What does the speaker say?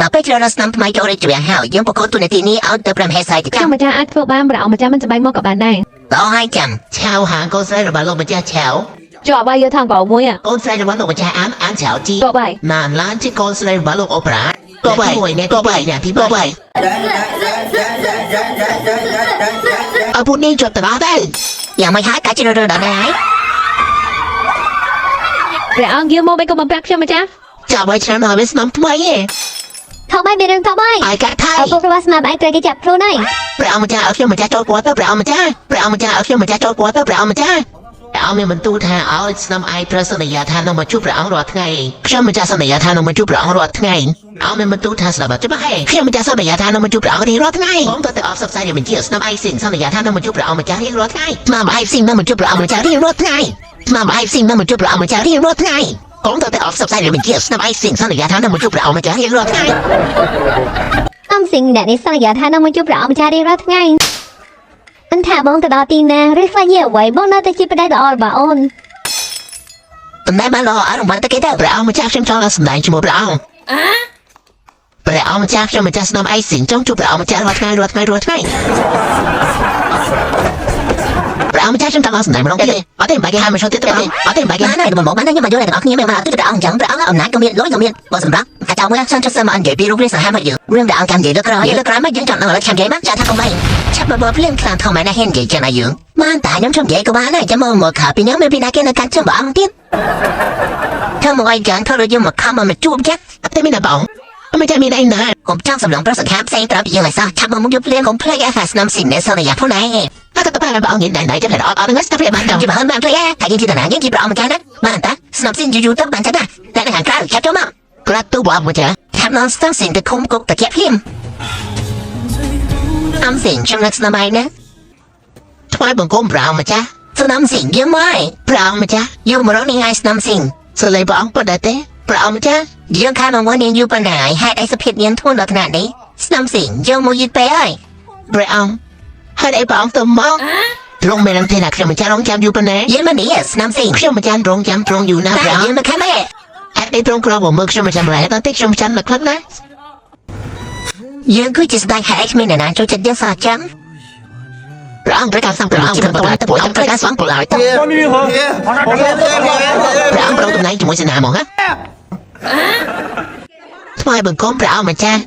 ដល់ពេលជ្រើសរើសស្នំថ្មីចូលរាជវាំងហើយយើងប្រកួតទូនាទីនេះឲ្យទៅ5ហេតុស្អីទៅ ខ្ញុំម្ចាស់អាចធ្វើបានប្រអម្ចាស់មិនសប្បាយមកក៏បានដែរ ដល់ហើយចាំឆាវហាងកូនស្រីរបស់លោកម្ចាស់ឆាវ ជាប់បាយយកថងកោមួយ កូនស្រីរបស់លោកម្ចាស់អានឆាវជី ជាប់បាយ ណានឡានជាកូនស្រីរបស់លោកអូប្រាក៏បាយអ្នកក៏បាយអ្នកទីបាយអពុនេះជាប់តាដែរយ៉ាងមិនហើយកាច់ជ្រើសរើសដល់ដែរ ព្រះអង្គយាមកមិនក៏បំប្រាក់ខ្ញុំម្ចាស់ ចាប់ឲ្យឆ្នាំហើយស្នំថ្មីឯង ថោបាយមានរឿងថោបាយ អាយកាត់ថៃ ឪពុករបស់ស្មាបាយត្រូវគេចាប់ខ្លួនហើយ ព្រះអង្គម្ចាស់ឲ្យខ្ញុំម្ចាស់ចូលគាត់ទៅព្រះអង្គម្ចាស់ព្រះអង្គម្ចាស់ឲ្យខ្ញុំម្ចាស់ចូលគាត់ទៅព្រះអង្គម្ចាស់ព្រះអង្គមានបន្ទូលថាឲ្យស្នំអាយប្រសិទ្ធយាថានឹងមកជួបព្រះអង្គរាល់ថ្ងៃខ្ញុំម្ចាស់សន្យាថានឹងមកជួបព្រះអង្គរាល់ថ្ងៃអង្គមានបន្ទូលថាស្ដាប់ច្បាស់ហេខ្ញុំម្ចាស់សន្យាថានឹងមកជួបព្រះអង្គរាល់ថ្ងៃខ្ញុំទៅអបសព្វផ្សាយបញ្ជាស្នំអាយស៊ីងសន្យាថានឹងមកជួបព្រះអង្គម្ចាស់រាល់ថ្ងៃស្នំអាយស៊ីងនឹងមកជួបព្រះអង្គម្ចាស់រាល់ថ្ងៃស្នំអាយស៊ីងនឹងមកជួបព្រះអង្គម្ចាស់រាល់ថ្ងៃខ្ញុំទៅអបសព្វផ្សាយបញ្ជាស្នំអាយស៊ីងសន្យាថានឹងមកជួបព្រះអង្គម្ចាស់រាល់ថ្ងៃ អំសិងអ្នកនេះសន្យាថានឹងមកជួបព្រះអង្គម្ចាស់រាល់ថ្ងៃមិនថាបងទៅដល់ទីណាឬខ្លាចជាអ្វីបងនៅតែជាប្តីដ៏ល្អរបស់អូន តំណែងបានល្អអរមិនទៅគេទៅព្រះអង្គម្ចាស់ខ្ញុំចង់ឲ្យសម្ដែងជាមួយព្រះអង្គព្រះអង្គម្ចាស់ខ្ញុំម្ចាស់ស្នំអៃស៊ីងចង់ជួបព្រះអង្គម្ចាស់រាល់ថ្ងៃព្រះអង្គម្ចាស់ខ្ញុំចង់ឲ្យសម្ដែងម្ដងទៀតអត់ទេបាច់គេហៅមកចូលទៀតទេអត់ទេបាច់គេហៅមកបានខ្ញុំមកយកអ្នកទាំងអស់គ្នាមកទៅព្រះអង្គអញ្ចឹងព្រះអង្គអំណាចក៏មានលុយក៏មានបើសម្រាប់កាចៅមួយខ្ញុំចង់សើមកនិយាយពីរូបរាងសហាមកយើងរឿងដែលអង្គចាំនិយាយលើក្រោយមកយើងចង់ដល់ចាំនិយាយមកចាថាកុំបីឆាប់បើភ្លាមខ្លាំងធម្មតាហ៊ាននិយាយចឹងឲ្យយើងបានតែខ្ញុំចង់និយាយក៏បានដែរចាំមកខាពីខ្ញុំមានពីណាគេនៅកាត់ជើងព្រះអង្គទៀតធ្វើមកឲ្យយ៉ាងធ្វើឲ្យយើងមកខំមកជួបចាអត់ទេមានតែបងមិនចាំមានអីណាកុំចង់សម្លងប្រសិទ្ធភាពផ្សេងប្រាប់យើងឲ្យសោះឆាប់មកយកភ្លាមកុំភ្លេចអាហ្វាស្នំស៊ីននេះសន្យាផងដែរតែទៅតែបងនិយាយណៃចាំតែអត់ហ្នឹងស្ដាប់បានចាំបានភ្លេចតែយើងជាតាណាយើងជាប្រអម្ចាស់ណាបានតាស្នំស៊ីនយូរទៅបានចាណាតែខាងក្រៅឆាប់ចូលមកក្រាត់ទូបងម្ចាស់ឆាប់នំស្នំស៊ីនទៅឃុំគុកតាជាភ្លាមអំស៊ីនខ្ញុំនឹកស្នំឯណាថ្វាយបង្គំប្រអម្ចាស់ស្នំស៊ីនយើងមកប្រអម្ចាស់យកម្រងនេះឲ្យស្នំស៊ីនសលេបងប៉ុណ្ណាទេព្រះអង្គម្ចាស់យើងខានមកវិញយូរប៉ុណ្ណាហេតុអីសុភិតយើងធ្ងន់ដល់ថ្នាក់នេះស្នំស៊ីងយើងមកយឺតពេកហើយព្រះអង្គហេតុអីព្រះអង្គទៅមកទ្រង់មានទេណាខ្ញុំម្ចាស់រងចាំយូរប៉ុណ្ណាយើងមកនេះស្នំស៊ីងខ្ញុំម្ចាស់រងចាំទ្រង់យូរណាស់ព្រះអង្គយើងមកខាងនេះហេតុអីទ្រង់ក្រមកមើលខ្ញុំម្ចាស់ម្ល៉េះតើតិចខ្ញុំម្ចាស់មកខ្លាំងណាស់យើងគឺជាស្ដេចហេតុគ្មានអ្នកណាចូលចិត្តយើងសោះចឹងព្រះអង្គប្រកាសsangព្រះអង្គទៅទៅព្រះអង្គប្រកាសsangព្រះអង្គទៅព្រះអង្គប្រងតំណែងជាមួយសេនាមកហ៎ថ្វាយបង្គំព្រះអង្គម្ចាស់